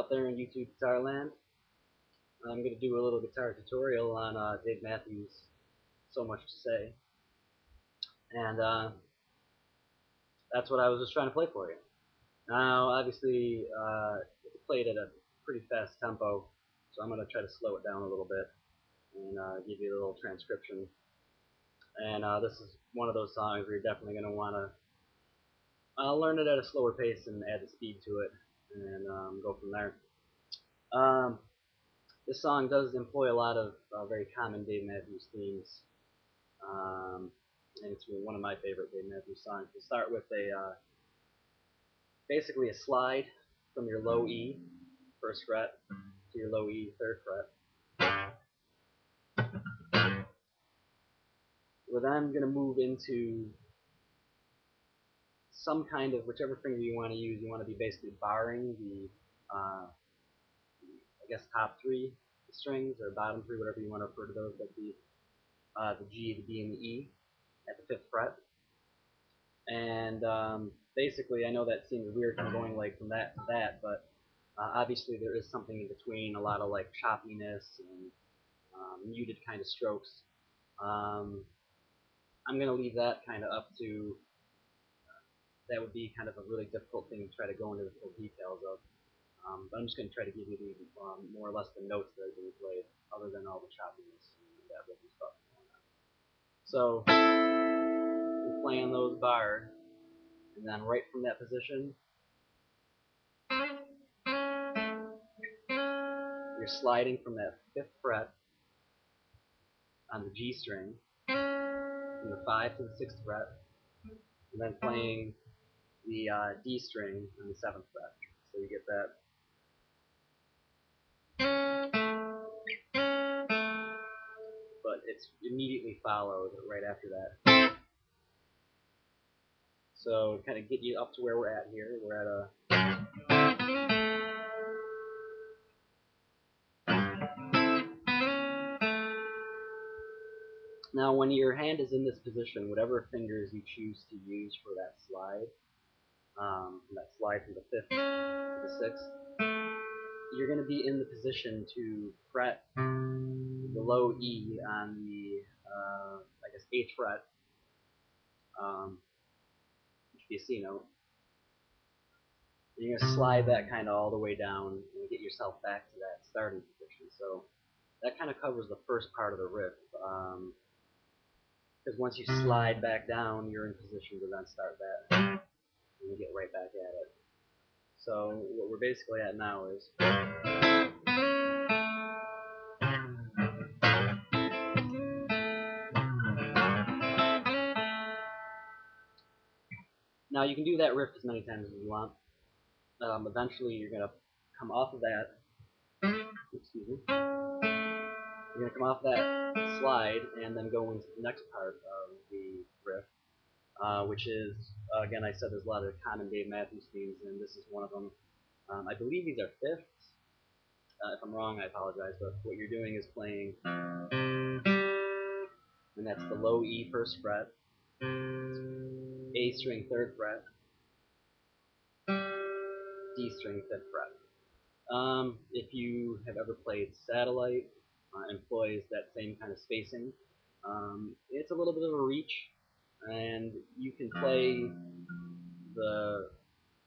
out there in YouTube guitar land. I'm going to do a little guitar tutorial on Dave Matthews' So Much to Say, and that's what I was just trying to play for you. Now, obviously, it's played at a pretty fast tempo, so I'm going to try to slow it down a little bit and give you a little transcription. And this is one of those songs where you're definitely going to want to learn it at a slower pace and add the speed to it, and go from there. This song does employ a lot of very common Dave Matthews themes, and it's one of my favorite Dave Matthews songs. To start with basically a slide from your low E, first fret, to your low E, third fret. We're then going to move into some kind of, whichever finger you want to use, you want to be basically barring the, I guess, top three strings, or bottom three, whatever you want to refer to those, but the G, the D, and the E at the 5th fret. And basically, I know that seems weird from going like from that to that, but obviously there is something in between, a lot of like choppiness and muted kind of strokes. I'm going to leave that kind of up to, that would be kind of a really difficult thing to try to go into the full details of. But I'm just going to try to give you the more or less the notes that are being played, other than all the choppiness and that rhythm stuff going on. So we're playing those barred, and then right from that position, you're sliding from that 5th fret on the G string, from the 5 to the 6th fret, and then playing the D string on the 7th fret. So you get that. But it's immediately followed right after that. So kind of get you up to where we're at here. We're at a now, when your hand is in this position, whatever fingers you choose to use for that slide, from the 5th to the 6th, you're going to be in the position to fret the low E on the, I guess, 8th fret, which would be a C note. You're going to slide that kind of all the way down and get yourself back to that starting position. So that kind of covers the first part of the riff. Because once you slide back down, you're in position to then start that and get right back at it. So what we're basically at now is now you can do that riff as many times as you want. Eventually you're going to come off of that. Excuse me. You're going to come off that slide and then go into the next part of the riff, which is, again, I said there's a lot of common Dave Matthews themes, and this is one of them. I believe these are fifths. If I'm wrong, I apologize, but what you're doing is playing, and that's the low E 1st fret, A string 3rd fret, D string 5th fret. If you have ever played Satellite, employs that same kind of spacing. It's a little bit of a reach, and you can play the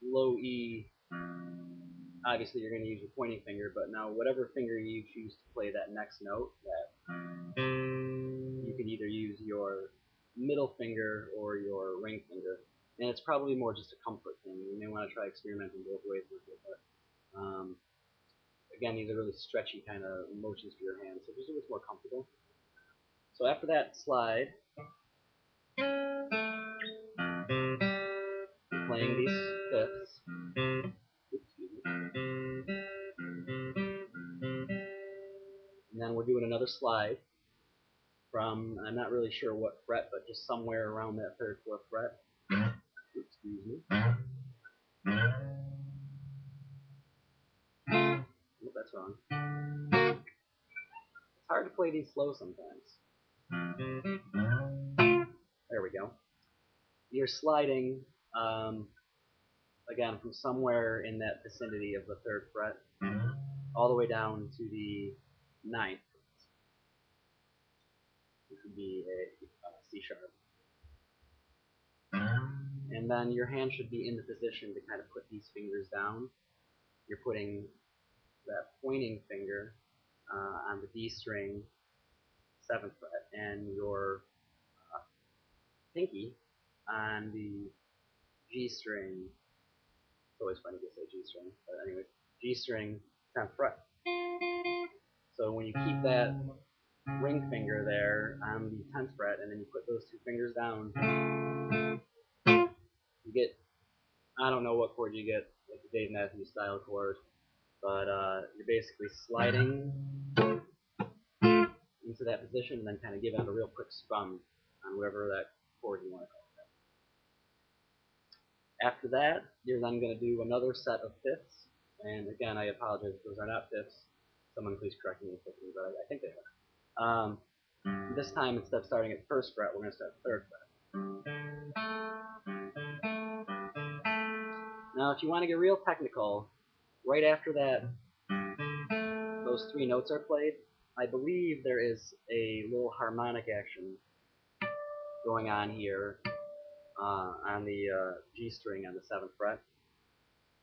low E. Obviously, you're going to use your pointing finger, but now whatever finger you choose to play that next note, that you can either use your middle finger or your ring finger, and it's probably more just a comfort thing. You may want to try experimenting both ways with it, but again, these are really stretchy kind of motions for your hands, so just do what's more comfortable. So after that slide, you're playing these fifths. And then we're doing another slide from, I'm not really sure what fret, but just somewhere around that 3rd, 4th fret. Excuse me. Oh, that's wrong. It's hard to play these slow sometimes. There we go. You're sliding, again, again, from somewhere in that vicinity of the 3rd fret, all the way down to the 9th, which would be a C sharp. And then your hand should be in the position to kind of put these fingers down. You're putting that pointing finger on the D string, 7th fret, and your pinky on the G string. It's always funny to say G string, but anyways, G string, 10th fret. So when you keep that ring finger there on the 10th fret, and then you put those 2 fingers down, you get, I don't know what chord you get, like the Dave Matthews style chord, but you're basically sliding into that position and then kind of giving it a real quick strum on whatever that chord you want to call it. After that, you're then going to do another set of fifths, and again, I apologize if those are not fifths. Someone please correct me if they do, but I think they are. This time, instead of starting at 1st fret, we're going to start at 3rd fret. Now, if you want to get real technical, right after that, those 3 notes are played, I believe there is a little harmonic action going on here on the G string on the 7th fret.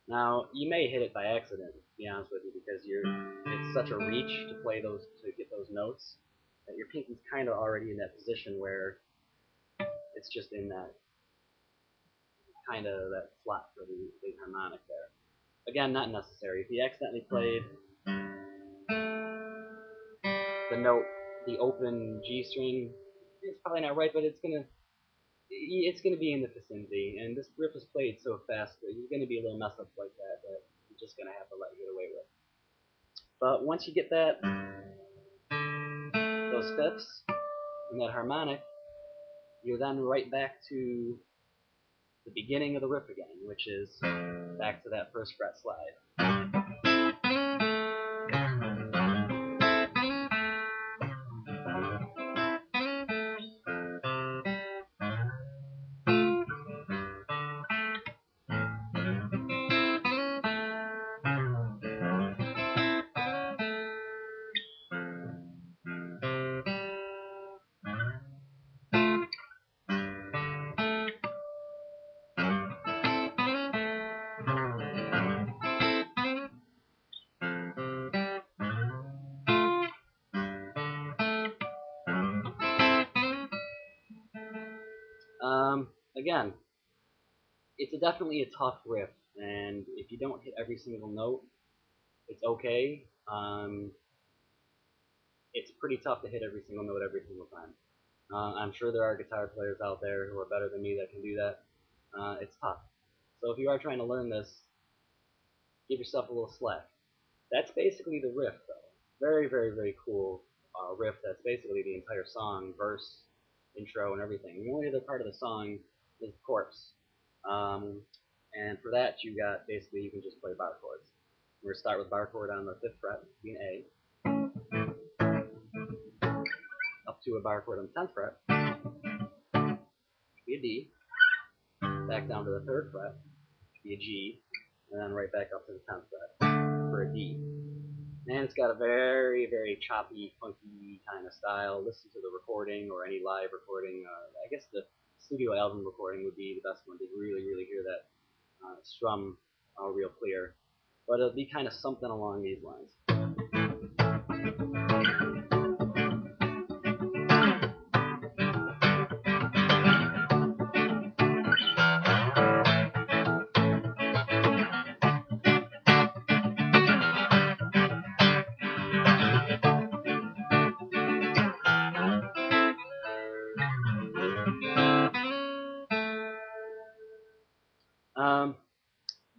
Now, you may hit it by accident, to be honest with you, because it's such a reach to play those, to get those notes, that your pinky's kind of already in that position where it's just in that kind of that slot for the big harmonic there. Again, not necessary. If you accidentally played the note, the open G string, it's probably not right, but it's gonna be in the vicinity. And this riff is played so fast that you're gonna be a little messed up like that you're just gonna have to let it get away with. But once you get that, those fifths and that harmonic, you're then right back to the beginning of the riff again, which is back to that 1st fret slide. Again, it's definitely a tough riff, and if you don't hit every single note, it's okay. It's pretty tough to hit every single note every single time. I'm sure there are guitar players out there who are better than me that can do that. It's tough. So if you are trying to learn this, give yourself a little slack. That's basically the riff, though. Very, very, very cool riff. That's basically the entire song, verse, intro, and everything. The only other part of the song is the chorus. And for that, you can just play bar chords. We're going to start with bar chord on the 5th fret, being A, up to a bar chord on the 10th fret, be a D, back down to the 3rd fret, be a G, and then right back up to the 10th fret for a D. And it's got a very, very choppy, funky kind of style. Listen to the recording or any live recording. I guess the studio album recording would be the best one to really, really hear that strum real clear. But it'll be kind of something along these lines.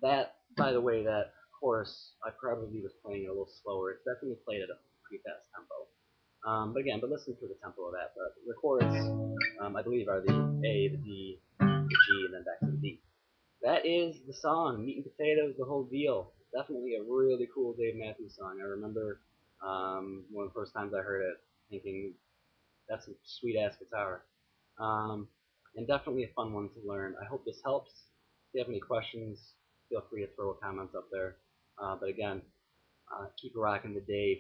That, by the way, that chorus, I probably was playing it a little slower. It's definitely played at a pretty fast tempo. But listen for the tempo of that. But the chords, I believe, are the A, the D, the G, and then back to the D. That is the song, Meat and Potatoes, the whole deal. Definitely a really cool Dave Matthews song. I remember one of the first times I heard it, thinking, that's a sweet-ass guitar. And definitely a fun one to learn. I hope this helps. If you have any questions, feel free to throw comments up there. But again, keep rocking the Dave.